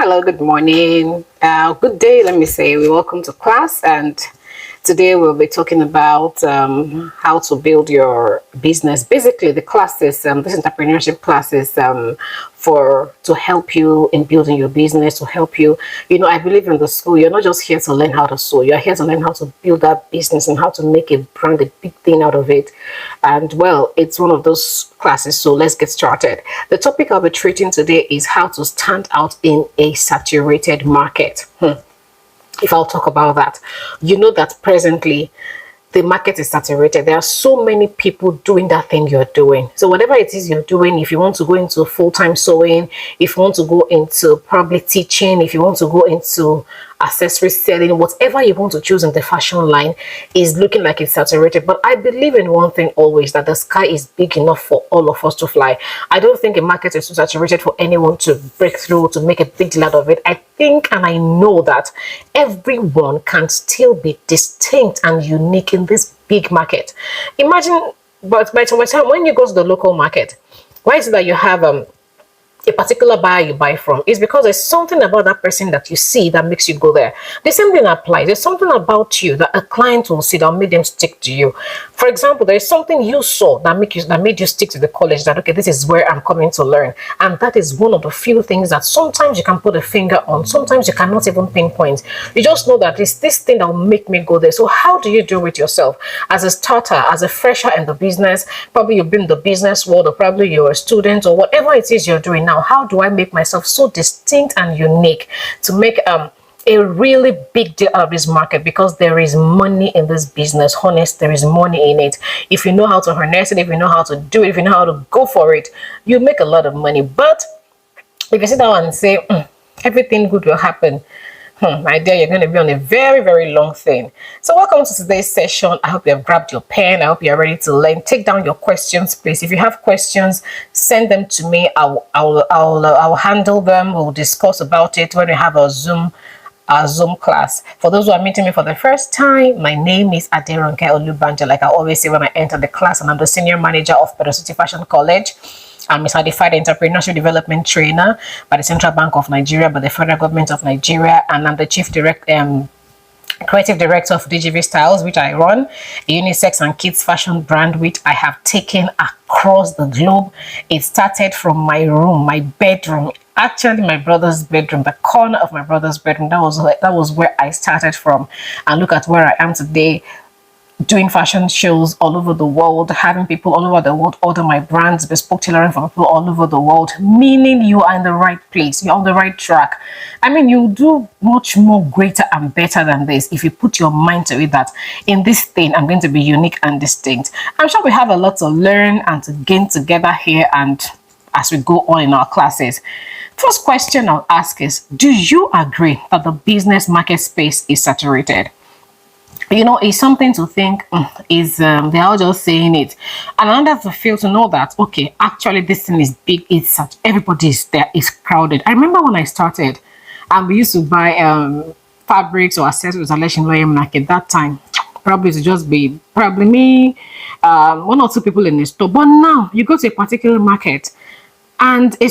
Hello, good morning. Good day, let me say. Welcome to class, and today we'll be talking about how to build your business. Basically, the class is this entrepreneurship class is for to help you in building your business, to help you. You know, I believe in the school. You're not just here to learn how to sew. You're here to learn how to build that business and how to make a brand, a big thing out of it. And well, it's one of those classes. So let's get started. The topic I'll be treating today is how to stand out in a saturated market. If I'll talk about that, you know that presently the market is saturated. There are so many people doing that thing you're doing. So whatever it is you're doing, if you want to go into full-time sewing, if you want to go into probably teaching, if you want to go into accessory selling, whatever you want to choose in the fashion line is looking like it's saturated. But I believe in one thing always, that the sky is big enough for all of us to fly. I don't think a market is too saturated for anyone to break through, to make a big deal out of it. I think and I know that everyone can still be distinct and unique in this big market. Imagine, but by the time when you go to the local market, why is it that you have a particular buyer you buy from? Is because there's something about that person that you see that makes you go there. The same thing applies. There's something about you that a client will see that will make them stick to you. For example, there's something you saw that made you stick to the college, that okay, this is where I'm coming to learn. And that is one of the few things that sometimes you can put a finger on, sometimes you cannot even pinpoint. You just know that it's this thing that will make me go there. So how do you do it yourself? As a starter, as a fresher in the business, probably you've been in the business world, or probably you're a student, or whatever it is you're doing now. How do I make myself so distinct and unique to make a really big deal out of this market? Because there is money in this business. Honest, there is money in it. If you know how to harness it, if you know how to do it, if you know how to go for it, you make a lot of money. But if you sit down and say everything good will happen, my dear, you're going to be on a very, very long thing. So welcome to today's session. I hope you have grabbed your pen. I hope you're ready to learn. Take down your questions, please. If you have questions, send them to me. I'll handle them. We'll discuss about it when we have our Zoom class. For those who are meeting me for the first time, my name is Aderonke Olubanja. Like I always say when I enter the class, and I'm the senior manager of Pedo City Fashion College. I'm a certified entrepreneurship development trainer by the Central Bank of Nigeria, by the Federal Government of Nigeria, and I'm the creative director of DGV Styles, which I run, a unisex and kids fashion brand which I have taken across the globe. It started from my room, my bedroom, actually my brother's bedroom, the corner of my brother's bedroom. That was where I started from, and look at where I am today, doing fashion shows all over the world, having people all over the world order my brands, bespoke tailoring for people all over the world, meaning you are in the right place, you're on the right track. I mean, you do much more greater and better than this if you put your mind to it that in this thing, I'm going to be unique and distinct. I'm sure we have a lot to learn and to gain together here and as we go on in our classes. First question I'll ask is, do you agree that the business market space is saturated? You know, it's something to think, they're all just saying it. And another to feel to know that, okay, actually this thing is big, it's such, everybody is there, it's crowded. I remember when I started, we used to buy fabrics or accessories at Leshin Loyal Market that time. Probably to just be probably me, one or two people in the store. But now you go to a particular market and a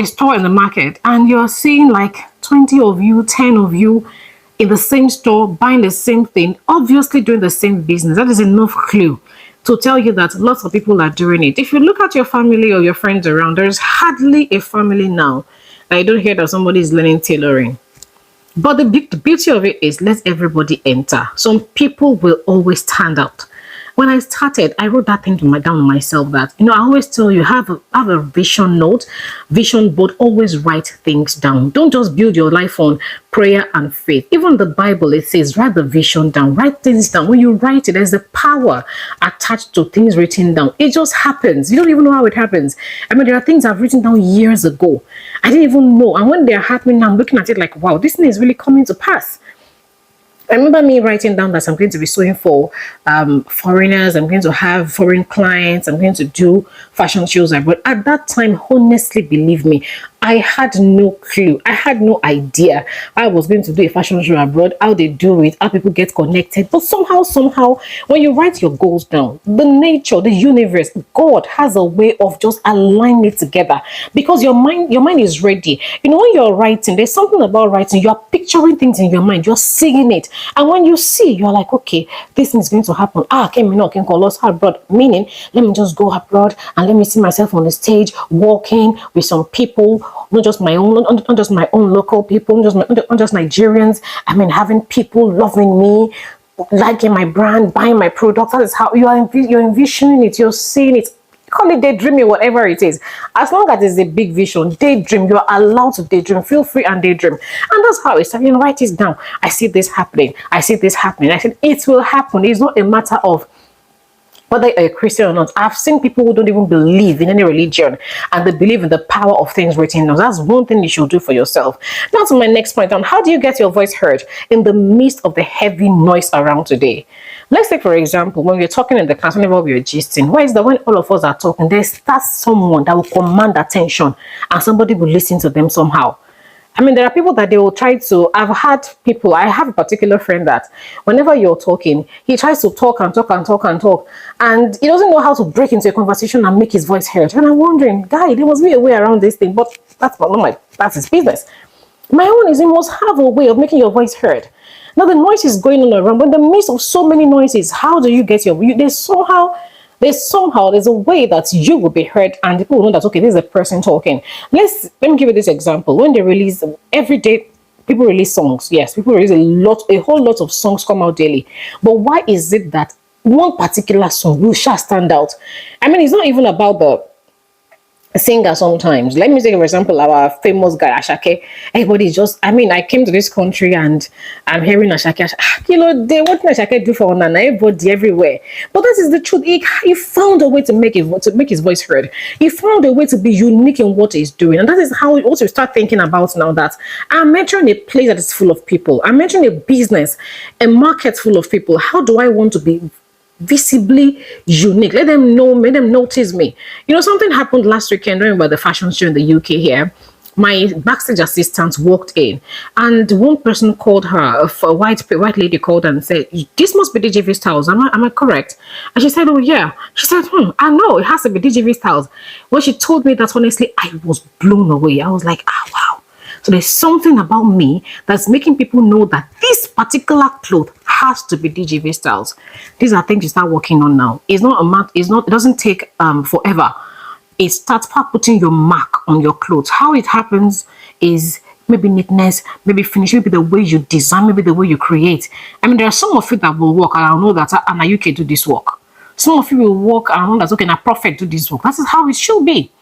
store in the market, and you're seeing like 20 of you, 10 of you in the same store, buying the same thing, obviously doing the same business. That is enough clue to tell you that lots of people are doing it. If you look at your family or your friends around, there's hardly a family now that you don't hear that somebody is learning tailoring. But the beauty of it is, let everybody enter. Some people will always stand out. When I started, I wrote that thing down to myself that, you know, I always tell you, have a vision note, vision board, always write things down. Don't just build your life on prayer and faith. Even the Bible, it says, write the vision down, write things down. When you write it, there's a power attached to things written down. It just happens. You don't even know how it happens. I mean, there are things I've written down years ago. I didn't even know. And when they're happening now, I'm looking at it like, wow, this thing is really coming to pass. I remember me writing down that I'm going to be sewing for foreigners, I'm going to have foreign clients, I'm going to do fashion shows. But at that time, honestly, believe me, I had no clue. I had no idea I was going to do a fashion show abroad, how they do it, how people get connected. But somehow, when you write your goals down, the nature, the universe, God has a way of just aligning it together because your mind is ready. You know, when you're writing, there's something about writing. You're picturing things in your mind, you're seeing it. And when you see, you're like, okay, this thing is going to happen. Can call us abroad. Meaning, let me just go abroad and let me see myself on the stage walking with some people, not just my own, not just my own local people, not just Nigerians. I mean, having people loving me, liking my brand, buying my product. That is how you're envisioning it, you're seeing it. Call it daydreaming, whatever it is. As long as it's a big vision, daydream. You're allowed to daydream. Feel free and daydream. And that's how it's. I mean, write this down. I see this happening. I see this happening. I said it will happen. It's not a matter of whether you're a Christian or not. I've seen people who don't even believe in any religion and they believe in the power of things written down. That's one thing you should do for yourself. Now to my next point on how do you get your voice heard in the midst of the heavy noise around today? Let's take, for example, when we're talking in the class, whenever we're gisting, why is that when all of us are talking, there starts someone that will command attention and somebody will listen to them somehow. I mean, there are people that they will try to. I have a particular friend that whenever you're talking, he tries to talk and talk and talk and talk, and he doesn't know how to break into a conversation and make his voice heard. And I'm wondering, guy, there must be a way around this thing, but that's his business. My own is you must have a way of making your voice heard. Now the noise is going on around, but in the midst of so many noises, how do you get there's a way that you will be heard and people will know that, okay, this is a person talking. Let me give you this example. When they release every day, people release songs. Yes, people release a whole lot of songs come out daily. But why is it that one particular song will shall stand out? I mean, it's not even about the singer sometimes. Let me take for example our famous guy Ashake. Everybody just, I mean, I came to this country and I'm hearing Ashake. What did Ashake do for Nana? Everybody everywhere. But that is the truth. He found a way to make his voice heard. He found a way to be unique in what he's doing, and that is how we also start thinking about now that I'm entering a place that is full of people. I'm entering a business, a market full of people. How do I want to be visibly unique? Let them know, make them notice me. You know, something happened last weekend during the fashion show in the UK here. My backstage assistant walked in and one person called her, a white lady called and said, this must be DJV Styles. Am I correct? And she said, oh yeah. She said, I know it has to be DJV Styles. When she told me that, honestly, I was blown away. I was like, wow. So there's something about me that's making people know that this particular cloth has to be DJV Styles. These are things you start working on now. It doesn't take forever. It starts putting your mark on your clothes. How it happens is maybe neatness, maybe finish, maybe the way you design, maybe the way you create. I mean, there are some of you that will work and I'll know that Anna, you can do this work. Some of you will work and I'll know that, okay, now Prophet do this work. That is how it should be.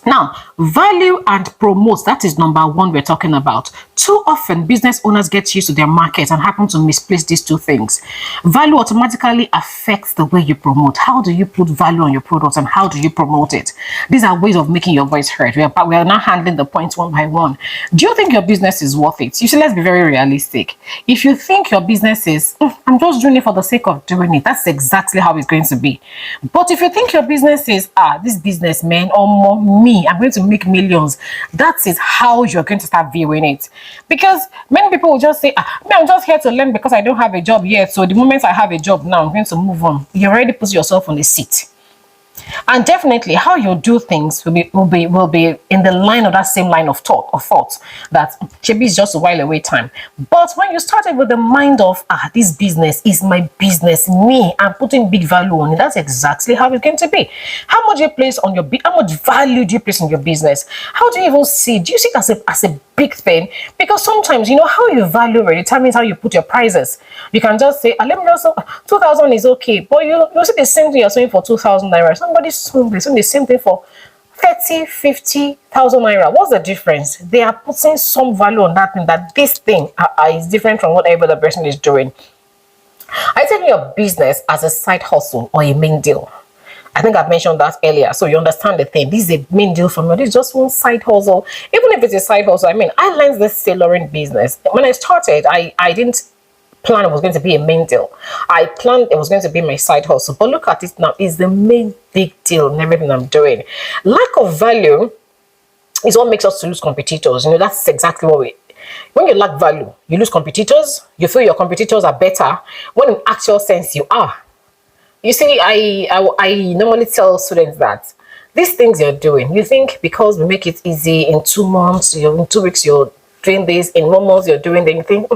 Now, value and promote, that is number one we're talking about. Too often, business owners get used to their market and happen to misplace these two things. Value automatically affects the way you promote. How do you put value on your products and how do you promote it? These are ways of making your voice heard. We are now handling the points one by one. Do you think your business is worth it? You see, let's be very realistic. If you think your business is, I'm just doing it for the sake of doing it, that's exactly how it's going to be. But if you think your business is, this businessman or more me, I'm going to make millions, that is how you're going to start viewing it. Because many people will just say, I'm just here to learn because I don't have a job yet. So the moment I have a job now, I'm going to move on. You already put yourself on the seat. And definitely how you do things will be in the line of that same line of thought that maybe it's just a while away time. But when you started with the mind of this business is my business, me, I'm putting big value on it, that's exactly how it's going to be. How much you place on your how much value do you place on your business? How do you even see? Do you see it as a big thing? Because sometimes you know how you value it determines how you put your prices. You can just say, let me just 2,000 is okay, but you see the same thing you're saying for 2,000 naira. Somebody's selling the same thing for 30, 50,000 naira. What's the difference? They are putting some value on that thing, that this thing is different from what every other person is doing. I take your business as a side hustle or a main deal. I think I've mentioned that earlier, so you understand the thing. This is a main deal for me. This is just one side hustle. Even if it's a side hustle, I mean, I learned this tailoring business. When I started, I didn't plan it was going to be a main deal. I planned it was going to be my side hustle. But look at it now, it's the main big deal in everything I'm doing. Lack of value is what makes us to lose competitors. That's exactly what we. When you lack value, you lose competitors. You feel your competitors are better, when in actual sense you are. You see, I normally tell students that these things you're doing, you think because we make it easy in 2 months, in 2 weeks you're doing this, in 1 month you're doing that, you think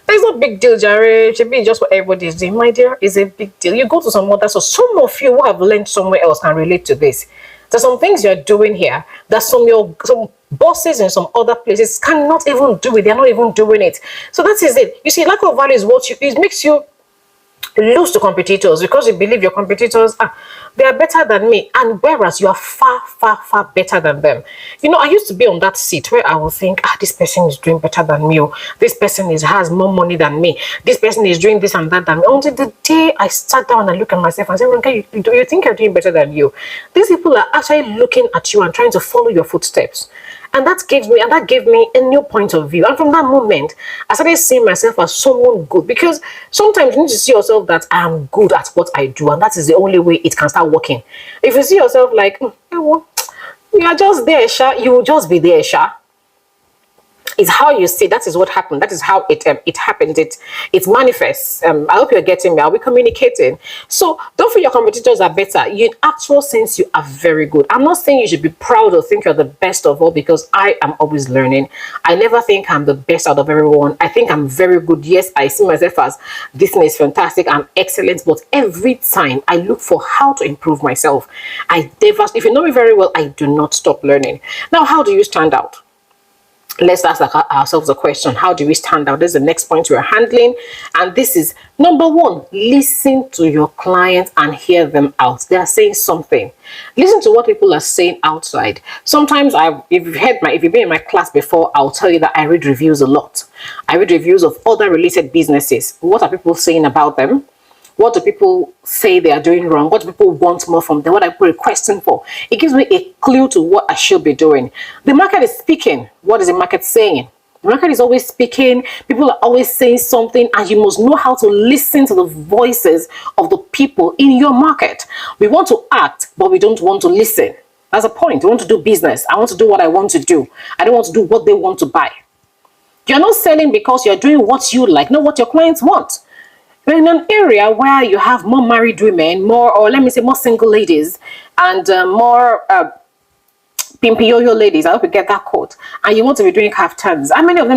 there's no big deal, Jerry. It should be just what everybody is doing. My dear, it's a big deal. You go to some other, so some of you who have learned somewhere else can relate to this. There's some things you're doing here that some bosses in some other places cannot even do it. They're not even doing it. So that is it. You see, lack of value is what it makes you lose to competitors, because you believe your competitors they are better than me, and whereas you are far, far, far better than them. I used to be on that seat where I would think, this person is doing better than me, this person has more money than me, this person is doing this and that than me, until the day I sat down and look at myself and say, okay, do you think you're doing better than you? These people are actually looking at you and trying to follow your footsteps. And that gave me a new point of view. And from that moment, I started seeing myself as someone good. Because sometimes you need to see yourself that I am good at what I do. And that is the only way it can start working. If you see yourself like, you are just there, Sha, you will just be there, Sha. It's how you see. That is what happened. That is how it happened. It manifests. I hope you're getting me. Are we communicating? So don't feel your competitors are better. In actual sense, you are very good. I'm not saying you should be proud or think you're the best of all, because I am always learning. I never think I'm the best out of everyone. I think I'm very good. Yes, I see myself as this thing is fantastic. I'm excellent. But every time I look for how to improve myself, if you know me very well, I do not stop learning. Now, how do you stand out? Let's ask ourselves a question. How do we stand out? This is the next point we're handling. And this is number one: listen to your clients and hear them out. They are saying something. Listen to what people are saying outside. Sometimes if you've been in my class before, I'll tell you that I read reviews a lot. I read reviews of other related businesses. What are people saying about them? What do people say they are doing wrong? What do people want more from them? What are people requesting for? It gives me a clue to what I should be doing. The market is speaking. What is the market saying? The market is always speaking. People are always saying something, and you must know how to listen to the voices of the people in your market. We want to act, but we don't want to listen. That's a point. We want to do business. I want to do what I want to do. I don't want to do what they want to buy. You're not selling because you're doing what you like, not what your clients want. But in an area where you have more married women, or let me say more single ladies, and more pimpy yo-yo ladies, I hope you get that quote, and you want to be doing kaftans, how many of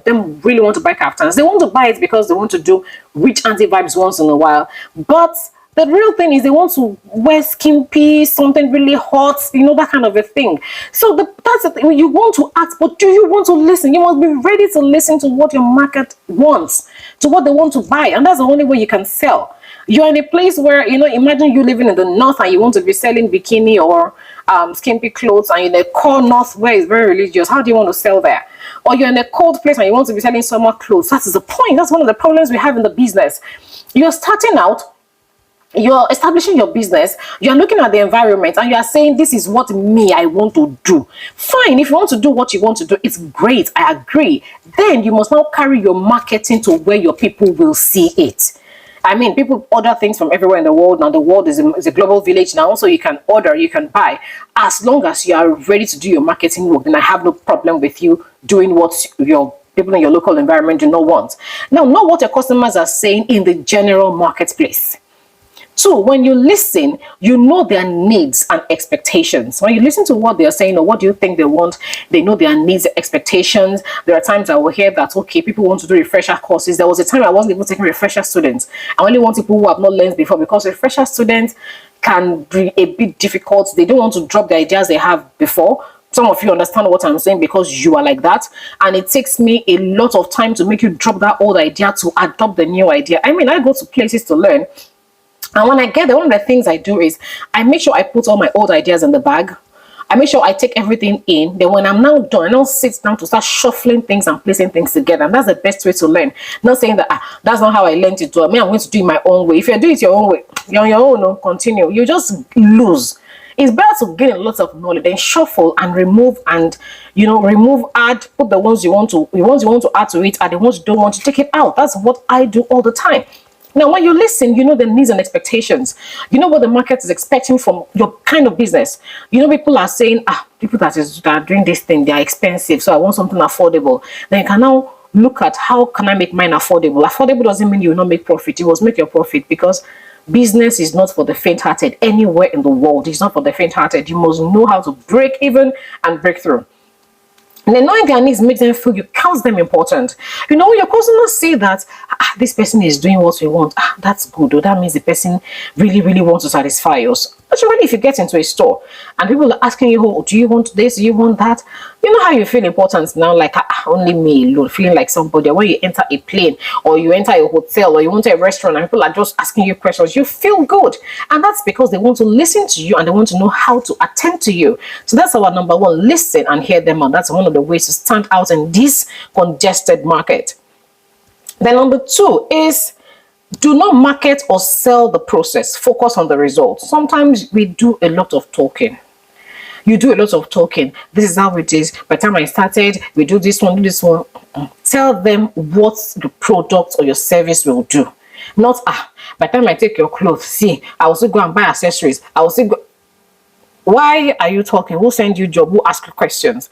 them really want to buy kaftans? They want to buy it because they want to do rich auntie vibes once in a while. But the real thing is they want to wear skimpy, something really hot, that kind of a thing. So that's the thing. You want to act, but do you want to listen? You must be ready to listen to what your market wants, to what they want to buy. And that's the only way you can sell. You're in a place where, imagine you living in the north and you want to be selling bikini or skimpy clothes, and in the core north where it's very religious. How do you want to sell there? Or you're in a cold place and you want to be selling summer clothes. That is the point. That's one of the problems we have in the business. You're starting out, you're establishing your business, you're looking at the environment, and you're saying, this is what I want to do. Fine, if you want to do what you want to do, it's great, I agree. Then you must now carry your marketing to where your people will see it. I mean, people order things from everywhere in the world. Now the world is a global village now, so you can order, you can buy. As long as you are ready to do your marketing work, then I have no problem with you doing what your people in your local environment do not want. Now, know what your customers are saying in the general marketplace. So when you listen, you know their needs and expectations. When you listen to what they're saying or what do you think they want, they know their needs and expectations. There are times I will hear that, okay, people want to do refresher courses. There was a time I wasn't even taking refresher students. I only want people who have not learned before, because refresher students can be a bit difficult. They don't want to drop the ideas they have before. Some of you understand what I'm saying because you are like that. And it takes me a lot of time to make you drop that old idea to adopt the new idea. I mean, I go to places to learn. And when I get there, one of the things I do is I make sure I put all my old ideas in the bag. I make sure I take everything in. Then when I'm now done, I don't sit down to start shuffling things and placing things together. And that's the best way to learn. Not saying that that's not how I learned it. I mean, I'm going to do it my own way. If you do it your own way, you're on your own, no, continue. You just lose. It's better to gain a lot of knowledge, then shuffle and remove, and add, put the ones you want to add to it, and the ones you don't want to take it out. That's what I do all the time. Now, when you listen, you know the needs and expectations. You know what the market is expecting from your kind of business. You know, people are saying, people that are doing this thing, they are expensive, so I want something affordable. Then you can now look at how can I make mine affordable. Affordable doesn't mean you will not make profit. You must make your profit, because business is not for the faint-hearted anywhere in the world. It's not for the faint-hearted. You must know how to break even and break through. And then knowing their needs makes them feel you count them important. You know, your customers say that this person is doing what we want. That's good. Or that means the person really, really wants to satisfy us. Especially if you get into a store and people are asking you, oh, do you want this? Do you want that? You know how you feel important now, like only me alone, feeling like somebody. When you enter a plane or you enter a hotel or you enter a restaurant and people are just asking you questions, you feel good. And that's because they want to listen to you and they want to know how to attend to you. So that's our number one, listen and hear them out. That's one of the ways to stand out in this congested market. Then number two is, do not market or sell the process. Focus on the results. Sometimes we do a lot of talking. You do a lot of talking. This is how it is. By the time I started, we do this one, do this one. Tell them what the product or your service will do. Not, by the time I take your clothes, see, I will still go and buy accessories. I will still go. Why are you talking? Who send you job? Who ask you questions?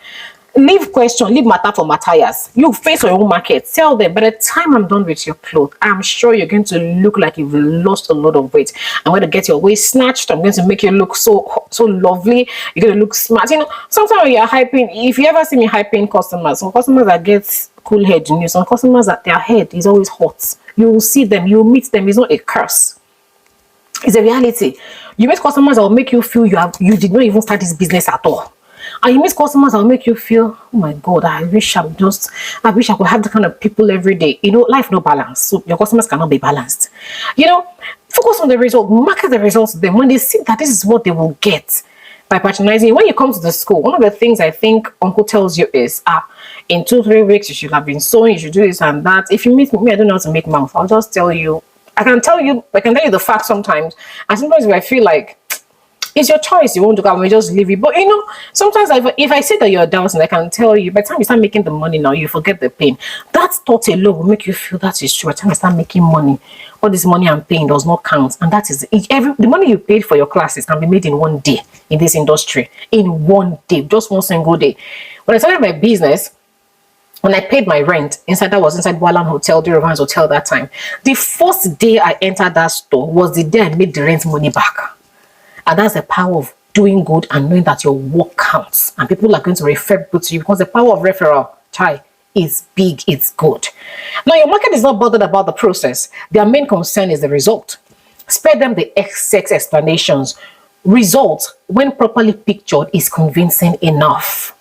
Leave question, leave matter for Matthias. You face your own market. Tell them, by the time I'm done with your clothes, I'm sure you're going to look like you've lost a lot of weight. I'm going to get your waist snatched. I'm going to make you look so lovely. You're going to look smart. You know, sometimes when you're hyping, if you ever see me hyping customers, some customers that get cool head, you know, some customers that their head is always hot. You will see them, you will meet them. It's not a curse. It's a reality. You meet customers that will make you feel you did not even start this business at all. And you meet customers that will make you feel, oh my God, I wish I could have the kind of people every day. You know, life no balance. So your customers cannot be balanced. You know, focus on the result, market the results to them. When they see that this is what they will get by patronizing you. When you come to the school, one of the things I think Uncle tells you is, in 2-3 weeks, you should have been sewing, you should do this and that. If you meet me, I don't know how to make mouth. I'll just tell you. I can tell you the facts sometimes. And sometimes if I feel like, it's your choice. You want to go and we just leave it. But you know, sometimes if I see that you're doubting, I can tell you, by the time you start making the money now, you forget the pain. That thought alone will make you feel that is true. By the time I start making money, all this money I'm paying does not count. And that is it. The money you paid for your classes can be made in one day in this industry. In one day, just one single day. When I started my business, when I paid my rent, that was inside Wallan Hotel, the Revans Hotel that time. The first day I entered that store was the day I made the rent money back. And that's the power of doing good and knowing that your work counts. And people are going to refer people to you because the power of referral, is big, it's good. Now, your market is not bothered about the process. Their main concern is the result. Spare them the excess explanations. Result, when properly pictured, is convincing enough.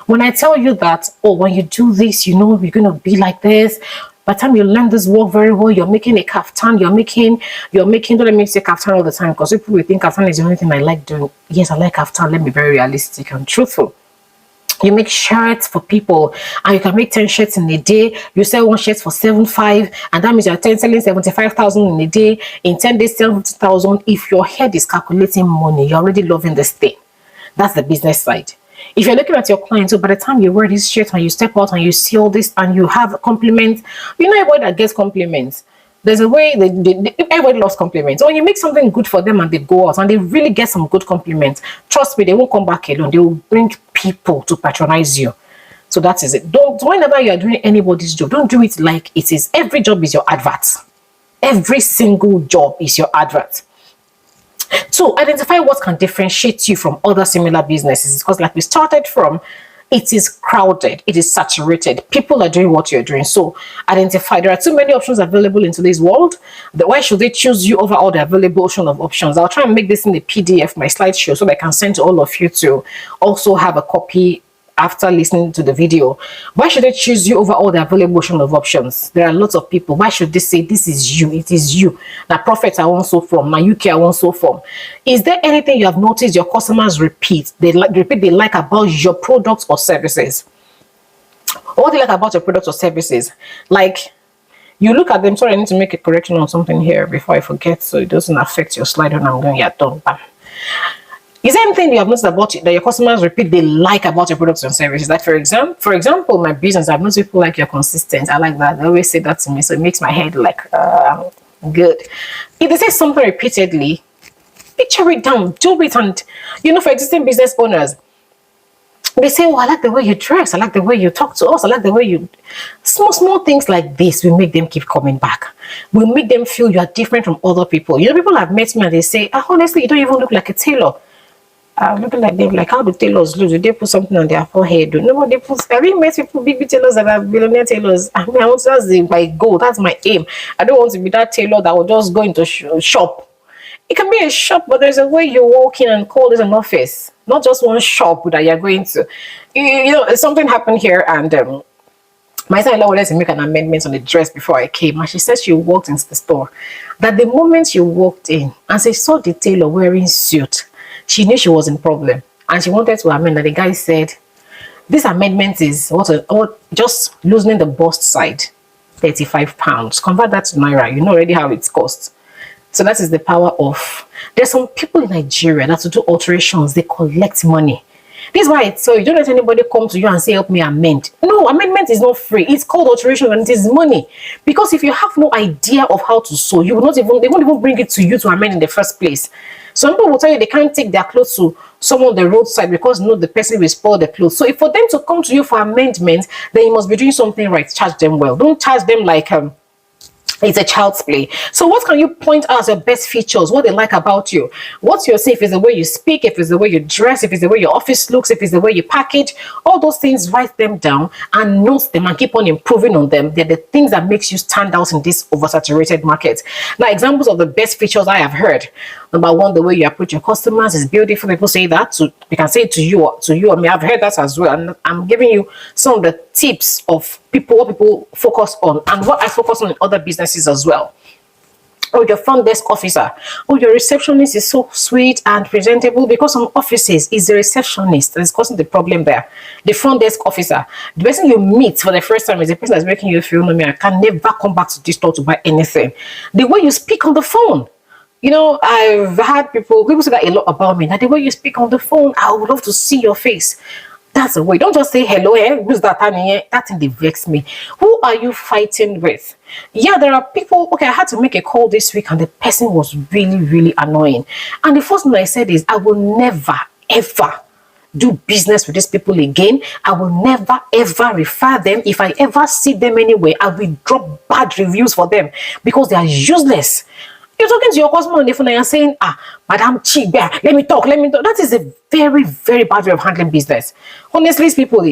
When I tell you that, when you do this, you know, you're going to be like this. By the time you learn this work very well, you're making a kaftan, don't let me say kaftan all the time because people will think kaftan is the only thing I like doing. Yes, I like kaftan. Let me be very realistic and truthful. You make shirts for people and you can make 10 shirts in a day. You sell one shirt for 7.5 and that means you're selling 75,000 in a day. In 10 days, 70,000. If your head is calculating money, you're already loving this thing. That's the business side. If you're looking at your clients, so by the time you wear this shirt and you step out and you see all this and you have compliments, you know everybody that gets compliments. There's a way everybody loves compliments. When you make something good for them and they go out and they really get some good compliments, trust me, they won't come back alone. They will bring people to patronize you. So that is it. Whenever you are doing anybody's job, don't do it like it is. Every job is your advert. Every single job is your advert. So identify what can differentiate you from other similar businesses, because like we started from, it is crowded, it is saturated, people are doing what you're doing. So identify, there are too many options available in today's world. Why should they choose you over all the available options? I'll try and make this in the PDF, my slideshow, so that I can send to all of you to also have a copy after listening to the video. Why should they choose you over all the available options? There are lots of people. Why should they say this is you? It is you. Now, profits I want so from. My UK I want so from. Is there anything you have noticed your customers repeat? They like about your products or services. What they like about your products or services? Like, you look at them. Sorry, I need to make a correction on something here before I forget, so it doesn't affect your slide when I'm going. Yeah, done. Bam. Is there anything you have noticed about it that your customers repeat they like about your products and services? Like for example, my business, I've noticed people like you're consistent. I like that. They always say that to me, so it makes my head like Good. If they say something repeatedly, picture it down, do it. And for existing business owners, they say, oh, I like the way you dress, I like the way you talk to us, I like the way you small things like this will make them keep coming back. Will make them feel you are different from other people. People have met me and they say, honestly, you don't even look like a tailor. Looking like them, like, how do tailors look? Do they put something on their forehead? No, they put. I really met people, big tailors that are billionaire tailors. I mean, that's my goal. That's my aim. I don't want to be that tailor that will just go into shop. It can be a shop, but there's a way you walk in and call it an office, not just one shop that you're going to. Something happened here, and my son-in-law wanted to make an amendment on the dress before I came, and she said she walked into the store. That the moment she walked in and she saw the tailor wearing suit, she knew she was in problem, and she wanted to amend. And the guy said, "This amendment is what just loosening the bust side, £35. Convert that to naira. You know already how it costs." So that is the power of. There's some people in Nigeria that to do alterations, they collect money. This is why it's so you don't let anybody come to you and say, help me amend. No, amendment is not free. It's called alteration and it is money. Because if you have no idea of how to sew, they won't even bring it to you to amend in the first place. Some people will tell you they can't take their clothes to someone on the roadside because the person will spoil the clothes. So if for them to come to you for amendment, then you must be doing something right. Charge them well. Don't charge them like it's a child's play. So what can you point out as your best features? What they like about you? What's your say? If it's the way you speak, if it's the way you dress, if it's the way your office looks, if it's the way you package, all those things, write them down and note them and keep on improving on them. They're the things that makes you stand out in this oversaturated market. Now, examples of the best features I have heard. Number one, the way you approach your customers is beautiful. People say that. They can say it to you. I mean, I've heard that as well. And I'm giving you some of the tips of what people focus on and what I focus on in other businesses as well. Oh, your front desk officer. Oh, your receptionist is so sweet and presentable, because some offices is the receptionist that is causing the problem there. The front desk officer, the person you meet for the first time is the person that's making you feel, no, I can never come back to this store to buy anything. The way you speak on the phone. I've had people say that a lot about me. That the way you speak on the phone, I would love to see your face. That's the way. Don't just say hello, who's that? That thing, they vex me. Who are you fighting with? Yeah, there are people. Okay, I had to make a call this week and the person was really, really annoying. And the first thing I said is, I will never, ever do business with these people again. I will never, ever refer them. If I ever see them anywhere, I will drop bad reviews for them because they are useless. You're talking to your customer on the phone and you're saying, Madam Chibe, let me talk. That is a very, very bad way of handling business. Honestly, these people,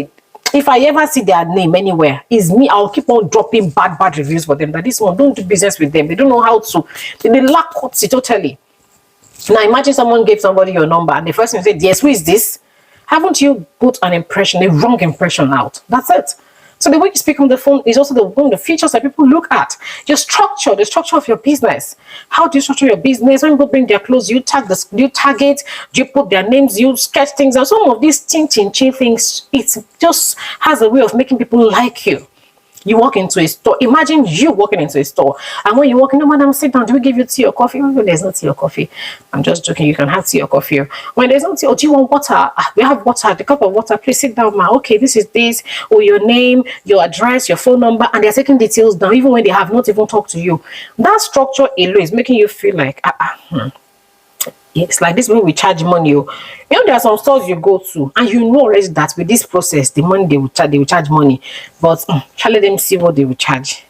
if I ever see their name anywhere, it's me. I'll keep on dropping bad reviews for them. That this one, don't do business with them. They don't know how to. They lack courtesy totally. Now imagine someone gave somebody your number and the first thing said, yes, who is this? Haven't you put a wrong impression out? That's it. So the way you speak on the phone is also one of the features that people look at. Your structure, the structure of your business. How do you structure your business? When people bring their clothes, you target, do you put their names, you sketch things out. Some of these chin things, it just has a way of making people like you. You walk into a store. Imagine you walking into a store, and when you walk in, no, madam, sit down. Do we give you tea or coffee? Oh, there's no tea or coffee. I'm just joking. You can have tea or coffee. When there's no tea, do you want water? We have water. The cup of water. Please sit down, ma. Okay, this is this. Or your name, your address, your phone number, and they're taking details down, even when they have not even talked to you. That structure alone is making you feel like, it's like this when we charge money. There are some stores you go to and you know already that with this process, the money they will charge money. But let them see what they will charge.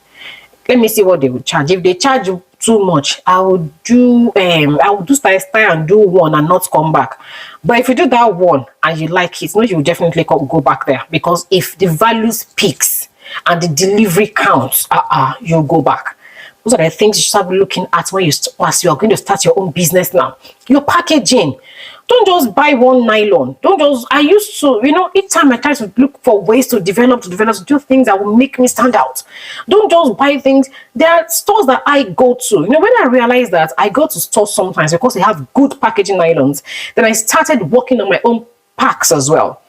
Let me see what they will charge. If they charge you too much, I will do style and do one and not come back. But if you do that one and you like it, you will definitely go back there, because if the value speaks and the delivery counts, you'll go back. Those are the things you should start looking at as you are going to start your own business now. Your packaging. Don't just buy one nylon. I used to, each time I try to look for ways to develop, to do things that will make me stand out. Don't just buy things. There are stores that I go to. When I realized that I go to stores sometimes because they have good packaging nylons, then I started working on my own packs as well.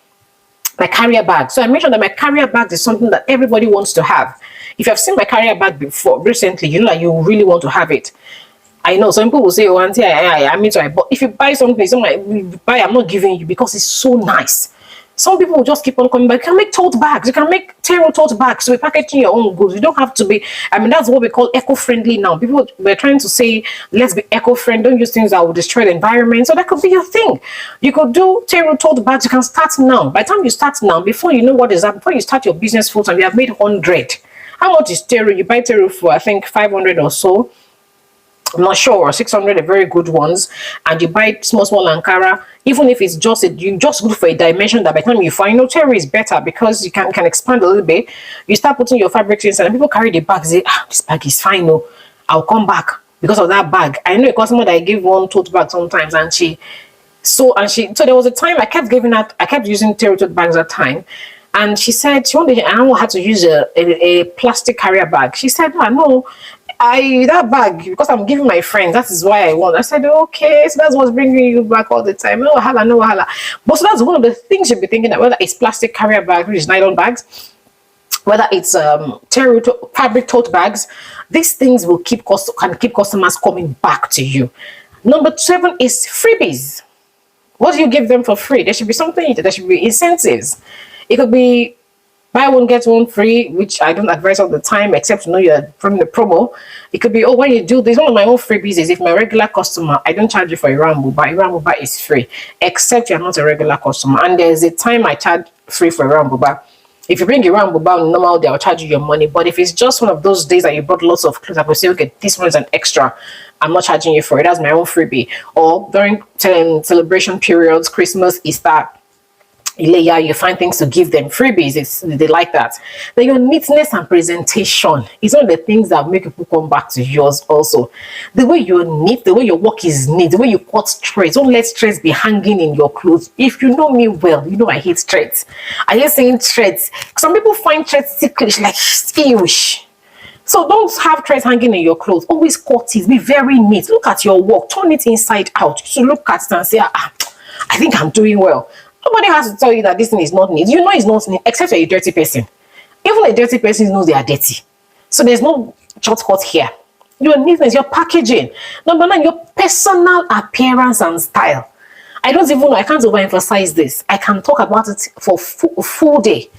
My carrier bag. So I made sure that my carrier bag is something that everybody wants to have. If you have seen my carrier bag before, recently, you really want to have it. I know some people will say, oh, auntie, I mean, but if you buy something, I'm not giving you because it's so nice. Some people will just keep on coming back. You can make tote bags. You can make Tero tote bags. So you're packaging your own goods. You don't have to be, I mean, that's what we call eco-friendly now. People were trying to say, let's be eco-friendly. Don't use things that will destroy the environment. So that could be your thing. You could do Tero tote bags. You can start now. By the time you start now, before you know what is that, before you start your business full time, you have made 100. How much is Tero? You buy Tero for, I think, 500 or so. I'm not sure, or 600, the very good ones, and you buy small Ankara, even if it's just you just go for a dimension that by the time you find, Terry is better because you can expand a little bit. You start putting your fabrics inside, and people carry the bag, say, this bag is fine, no, I'll come back because of that bag. I know a customer that I give one tote bag sometimes, and so there was a time I kept using Terry tote bags at time. And she said she wanted, I don't have to use a plastic carrier bag. She said, no, that bag, because I'm giving my friends, that is why I want. I said, okay, so that's what's bringing you back all the time. No wahala, no wahala. But so that's one of the things you'll be thinking that whether it's plastic carrier bag, which is nylon bags, whether it's fabric tote bags, these things will keep customers coming back to you. Number 7 is freebies. What do you give them for free? There should be something, there should be incentives. It could be buy one, get one free, which I don't advise all the time, except to know you're from the promo. It could be, when you do this, one of my own freebies is if my regular customer, I don't charge you for Iran Buba is free, except you're not a regular customer. And there's a time I charge free for Iran Buba. If you bring Iran Buba on normal day, I'll charge you your money. But if it's just one of those days that you bought lots of clothes, I will say, okay, this one's an extra. I'm not charging you for it. That's my own freebie. Or during celebration periods, Christmas, Easter, you find things to give them freebies. They like that. Then your neatness and presentation is one of the things that make people come back to yours also. The way you're neat, the way your work is neat, the way you cut straight. Don't let straights be hanging in your clothes. If you know me well, you know I hate straights. I hate saying threads. Some people find threads ticklish, like ewish. So don't have threads hanging in your clothes. Always cut it. Be very neat. Look at your work. Turn it inside out. So look at it and say, I think I'm doing well. Nobody has to tell you that this thing is not neat. You know it's not neat, except you're a dirty person. Even a dirty person knows they are dirty. So there's no shortcut here. Your neatness, your packaging. Number 9, your personal appearance and style. I don't even know, I can't overemphasize this. I can talk about it for a full day.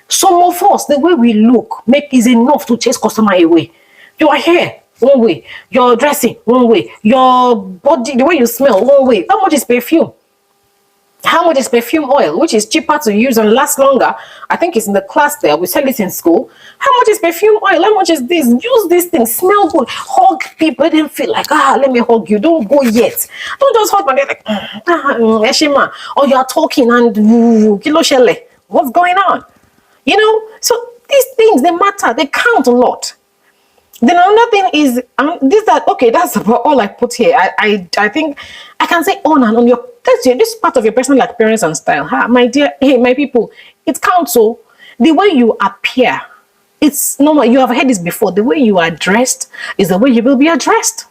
Some of us, the way we look is enough to chase customer away. Your hair, one way. Your dressing, one way. Your body, the way you smell, one way. How much is perfume? How much is perfume oil, which is cheaper to use and lasts longer? I think it's in the class there. We sell it in school. How much is perfume oil? How much is this? Use this thing. Smell good. Hug people. Let them feel like, let me hug you. Don't go yet. Don't just hug, but they're like, Eshima. Or you are talking and kilo shele. What's going on? You know? So these things, they matter. They count a lot. Then another thing is that's about all I put here. I think I can say on and on this part of your personal appearance and style. My dear, hey, my people, it counts. So the way you appear, it's normal. You have heard this before. The way you are dressed is the way you will be addressed.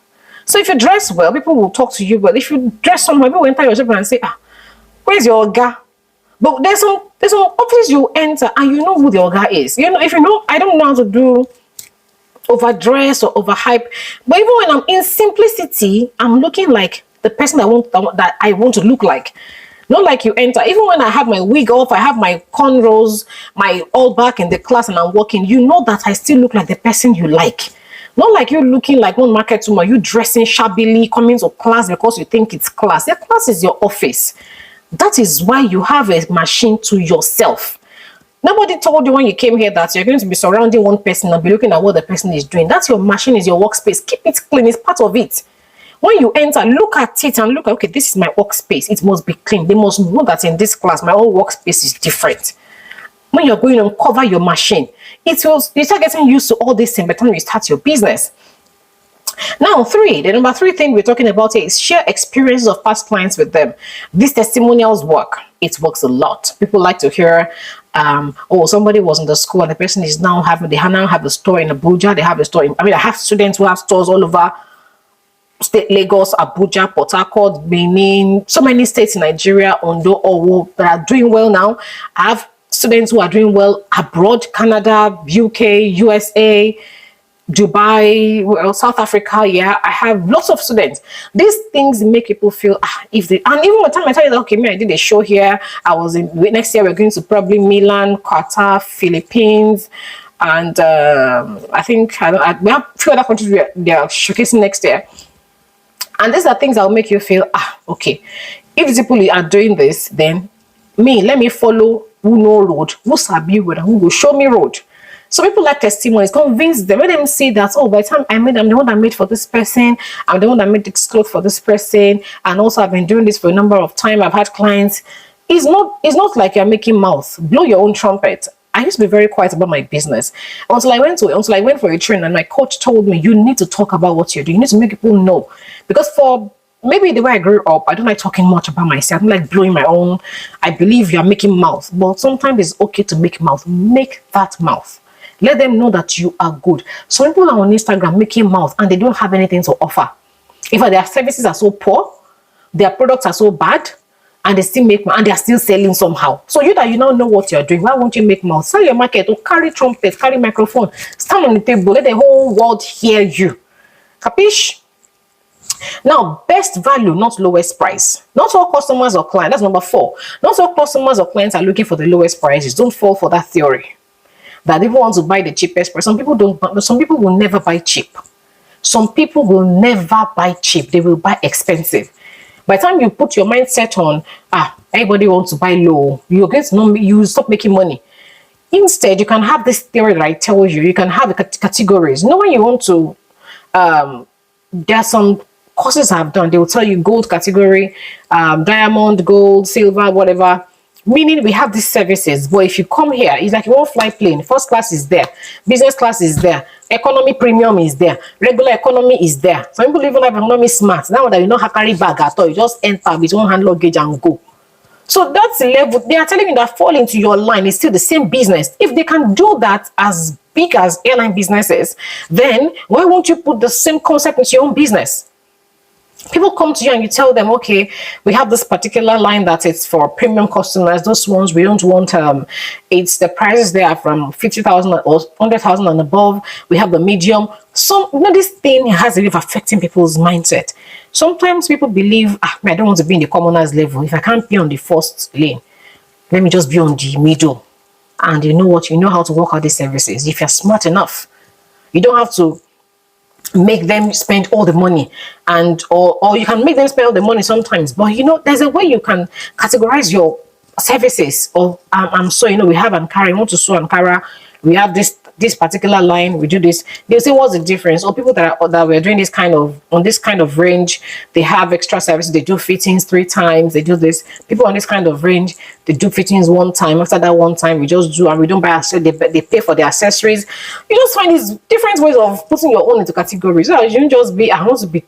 So if you dress well, people will talk to you well. If you dress somehow, people will enter your shop and say, where's your Oga? But there's some office you enter and you know who the Oga is. You know, if you know, I don't know how to do overdress or overhype, but even when I'm in simplicity, I'm looking like the person that I want to look like. Not like you enter, even when I have my wig off, I have my cornrows, my all back in the class and I'm walking, you know that I still look like the person you like. Not like you looking like one market woman, you dressing shabbily, coming to class because you think it's class. Your class is your office. That is why you have a machine to yourself. Nobody told you when you came here that you're going to be surrounding one person and be looking at what the person is doing. That's your machine, is your workspace. Keep it clean. It's part of it. When you enter, look at it and look at, okay, this is my workspace. It must be clean. They must know that in this class, my own workspace is different. When you're going to cover your machine, you start getting used to all this thing by the time you start your business. Now, the number 3 thing we're talking about here is share experiences of past clients with them. These testimonials work. It works a lot. People like to hear, somebody was in the school and the person is now they now have a store in Abuja. They have a store I have students who have stores all over state, Lagos, Abuja, Port Harcourt, Benin, so many states in Nigeria, Ondo, Owo, that are doing well now. I have students who are doing well abroad, Canada, UK, USA, Dubai, well, South Africa. Yeah, I have lots of students. These things make people feel if they, and even by the time I tell you that, okay, me, I did a show here. I was in next year. We're going to probably Milan, Qatar, Philippines, and I think we have a few other countries they are showcasing next year. And these are things that will make you feel okay. If these people are doing this, then let me follow who know road, who sabi road, and who will show me road. So people like testimonies, convince them, let them see that, oh, by the time I'm the one that made for this person, I'm the one that made this clothes for this person, and also I've been doing this for a number of time, I've had clients. It's not like you're making mouth. Blow your own trumpet. I used to be very quiet about my business until I went for a training, and my coach told me, you need to talk about what you're doing. You need to make people know. Because for maybe the way I grew up, I don't like talking much about myself. I don't like blowing my own. I believe you're making mouth, but sometimes it's okay to make mouth. Make that mouth. Let them know that you are good. Some people are on Instagram making mouth and they don't have anything to offer. In fact, their services are so poor, their products are so bad, and they still make money, and they are still selling somehow. So you now know what you're doing. Why won't you make mouth? Sell your market, or carry trumpet, carry microphone, stand on the table, let the whole world hear you. Capish? Now, best value, not lowest price. Not all customers or clients. That's number 4. Not all customers or clients are looking for the lowest prices. Don't fall for that theory that people want to buy the cheapest price. Some people don't. Some people will never buy cheap. Some people will never buy cheap. They will buy expensive. By the time you put your mindset on, everybody wants to buy low, you stop making money. Instead, you can have this theory that I tell you. You can have the categories. You know, when you want to, there are some courses I've done. They will tell you gold category, diamond, gold, silver, whatever. Meaning we have these services, but if you come here, it's like you won't fly plane. First class is there, business class is there, economy premium is there, regular economy is there. Some people even have economy smart. Now that you know how to carry bag at all, you just enter with one hand luggage and go. So that's the level. They are telling you that fall into your line is still the same business. If they can do that as big as airline businesses, then why won't you put the same concept into your own business? People come to you and you tell them, okay, we have this particular line that it's for premium customers. Those ones we don't want. It's the prices there are from 50,000 or 100,000 and above. We have the medium. So this thing has a way of affecting people's mindset. Sometimes people believe, I don't want to be in the commoners level. If I can't be on the first lane, let me just be on the middle. And you know what? You know how to work out these services. If you're smart enough, you don't have to make them spend all the money, and or you can make them spend all the money sometimes, but there's a way you can categorize your services. Or I'm so we have Ankara, you want to sew Ankara, we have this particular line, we do this. They'll say, what's the difference? Or people that we're doing this kind of range, they have extra services. They do fittings 3 times, they do this. People on this kind of range, they do fittings 1 time. After that 1 time, we just do, and we don't buy accessories. They pay for the accessories. You just find these different ways of putting your own into categories. So you don't just be, I want to be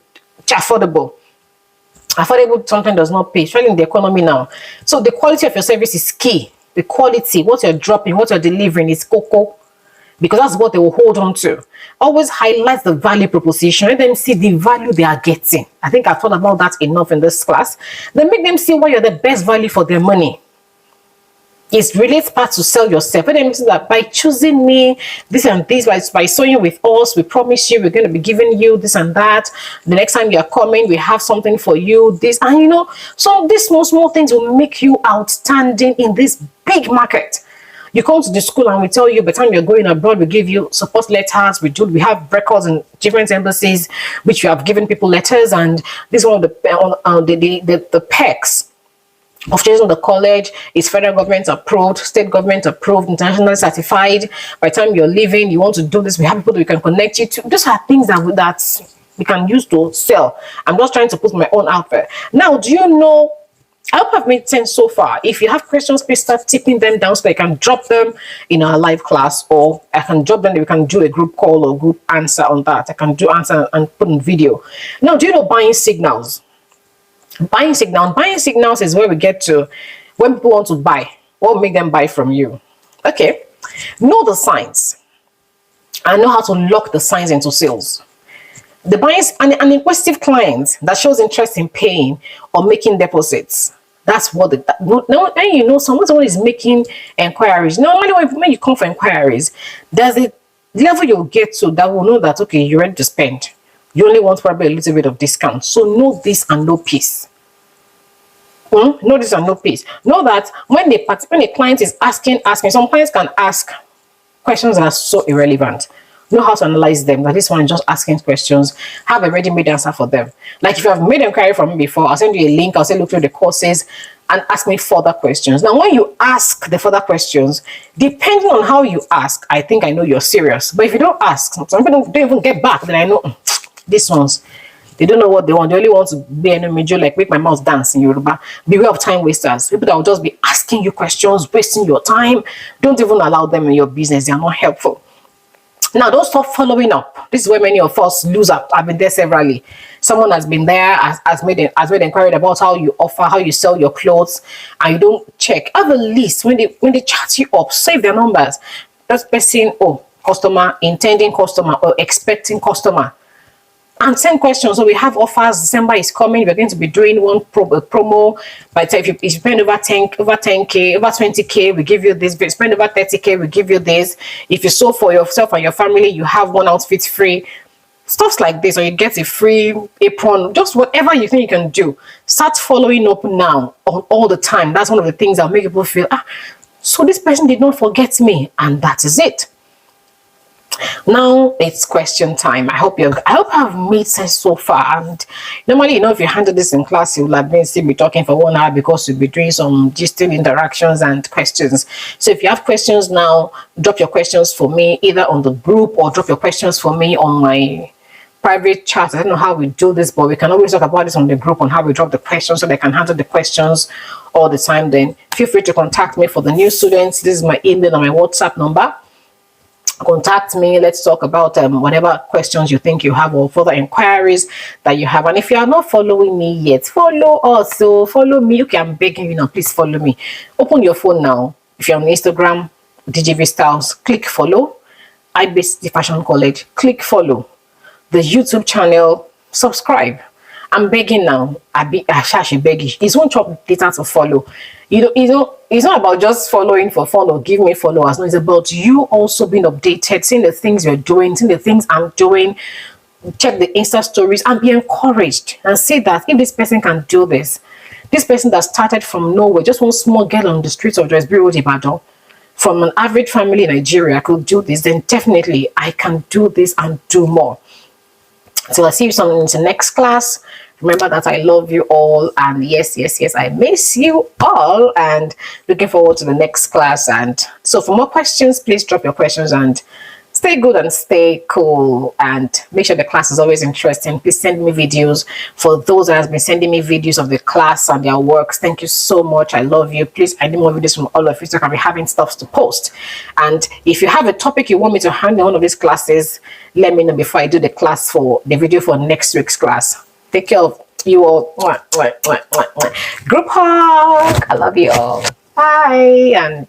affordable. Affordable sometimes does not pay, especially in the economy now. So the quality of your service is key. The quality, what you're dropping, what you're delivering is cocoa. Because that's what they will hold on to. Always highlight the value proposition. Let them see the value they are getting. I think I've thought about that enough in this class. Then make them see why you're the best value for their money. It relates back to sell yourself. Let them see that by choosing me, this and this, by sewing with us, we promise you we're going to be giving you this and that. The next time you're coming, we have something for you. This, and so these small things will make you outstanding in this big market. You come to the school and we tell you by the time you're going abroad, we give you support letters. We have records in different embassies, which we have given people letters. And this is one of the perks of choosing the college. Is federal government approved, state government approved, internationally certified. By the time you're leaving, you want to do this, we have people that we can connect you to. Those are things that we can use to sell. I'm just trying to put my own out there. Now, do you know, I hope I've made sense so far. If you have questions, please start tipping them down so that I can drop them in our live class, or I can drop them, we can do a group call or group answer on that. I can do answer and put in video. Now, do you know buying signals? Buying signals is where we get to when people want to buy. What will make them buy from you? Okay. Know the signs and know how to lock the signs into sales. The buyers, an inquisitive client that shows interest in paying or making deposits. That's what someone is making inquiries. Normally when you come for inquiries, there's The level you'll get to that will know that, okay, you're ready to spend. You only want probably a little bit of discount. So know this and know peace. Know this and know peace. Know that when a client is asking, some clients can ask questions that are so irrelevant. Know how to analyze them. That this one is just asking questions. Have a ready-made answer for them. Like if you have made an inquiry from me before, I'll send you a link. I'll say look through the courses and ask me further questions. Now, when you ask the further questions, depending on how you ask, I think I know you're serious. But if you don't ask, some people don't even get back. Then I know these ones, they don't know what they want. They only want to be an major, like make my mouth dance in Yoruba. Beware of time wasters. People that will just be asking you questions, wasting your time. Don't even allow them in your business. They are not helpful. Now, don't stop following up. This is where many of us lose up. I've been there severally. Someone has been there, has made inquiry about how you offer, how you sell your clothes, and you don't check. Have a list. When they chat you up, save their numbers. That person, customer, intending customer, or expecting customer. And send questions. So we have offers. December is coming. We're going to be doing one promo. By the time if you spend over 10k, over 20k, we give you this. If you spend over 30k, we give you this. If you sew for yourself and your family, you have one outfit free. Stuff like this, or you get a free apron. Just whatever you think you can do. Start following up now all the time. That's one of the things that make people feel, so this person did not forget me, and that is it. Now it's question time. I hope I've made sense so far. And normally, if you handle this in class, you'll have been still be talking for 1 hour because you'll be doing some gisting interactions and questions. So if you have questions now, drop your questions for me either on the group or drop your questions for me on my private chat. I don't know how we do this, but we can always talk about this on the group on how we drop the questions so they can handle the questions all the time. Then feel free to contact me. For the new students, this is my email and my WhatsApp number. Contact me. Let's talk about whatever questions you think you have or further inquiries that you have. And if you are not following me yet, follow us. So follow me. Okay, I'm begging you now, please follow me. Open your phone now. If you're on Instagram, DJV Styles, click follow. IBC Fashion College, click follow. The YouTube channel, subscribe. I'm begging now. I should beg you. It's one chop data to follow. It's not about just following for follow, give me followers. No, it's about you also being updated, seeing the things you're doing, seeing the things I'm doing. Check the Insta stories and be encouraged and say that if this person can do this person that started from nowhere, just one small girl on the streets of Joyce Road, Ibadan, from an average family in Nigeria could do this, then definitely I can do this and do more. So I'll see you soon in the next class. Remember that I love you all, and yes, I miss you all, and looking forward to the next class. And so for more questions, please drop your questions, and stay good and stay cool, and make sure the class is always interesting. Please send me videos. For those that have been sending me videos of the class and their works, thank you so much. I love you. Please, I need more videos from all of you so I can be having stuff to post. And if you have a topic you want me to handle in one of these classes, let me know before I do the video for next week's class. Take care of you all. Group hug. I love you all. Bye. And